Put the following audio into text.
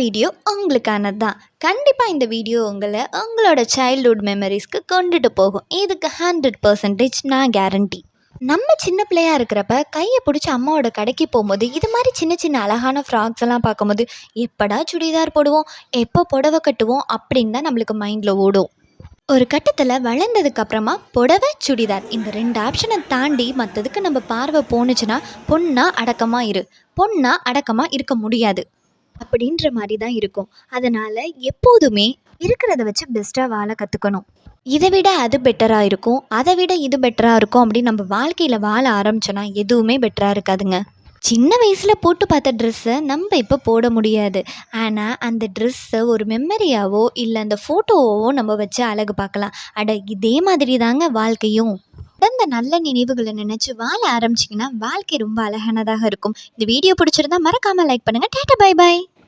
Video உங்களுக்கானது தான். கண்டிப்பாக இந்த வீடியோ உங்களோட சைல்ட்ஹுட் மெமரிஸ்க்கு கொண்டுட்டு போகும். இதுக்கு 100% நான் கேரண்டி. நம்ம சின்ன பிள்ளையா இருக்கிறப்ப கையை பிடிச்சி அம்மாவோட கடைக்கு போகும்போது இது மாதிரி சின்ன சின்ன அழகான ஃப்ராக்ஸ் எல்லாம் பார்க்கும்போது எப்படா சுடிதார் போடுவோம், எப்போ புடவை கட்டுவோம் அப்படின்னு தான் நம்மளுக்கு மைண்டில் ஓடும். ஒரு கட்டத்தில் வளர்ந்ததுக்கு அப்புறமா புடவை சுடிதார் இந்த 2 ஆப்ஷனை தாண்டி மற்றதுக்கு நம்ம பார்வை போணுச்சுன்னா பொண்ணா அடக்கமாக பொண்ணா அடக்கமாக இருக்க முடியாது அப்படின்ற மாதிரி தான் இருக்கும். அதனால் எப்போதுமே இருக்கிறத வச்சு பெஸ்ட்டாக வாழ கற்றுக்கணும். இதை விட அது பெட்டராக இருக்கும், அதை விட இது பெட்டராக இருக்கும் அப்படின்னு நம்ம வாழ்க்கையில் வாழ ஆரம்பிச்சோன்னா எதுவுமே பெட்டராக இருக்காதுங்க. சின்ன வயசில் போட்டு பார்த்த ட்ரெஸ்ஸை நம்ம இப்போ போட முடியாது. ஆனால் அந்த ட்ரெஸ்ஸை ஒரு மெமரியாவோ இல்லை அந்த ஃபோட்டோவோ நம்ம வச்சு அழகு பார்க்கலாம். இதே மாதிரி தாங்க வாழ்க்கையும். அந்த நல்ல நினைவுகளை நினச்சி வாழ ஆரம்பிச்சிங்கன்னா வாழ்க்கை ரொம்ப அழகானதாக இருக்கும். இந்த வீடியோ பிடிச்சிருந்தா மறக்காமல் லைக் பண்ணுங்கள். Tata bye bye.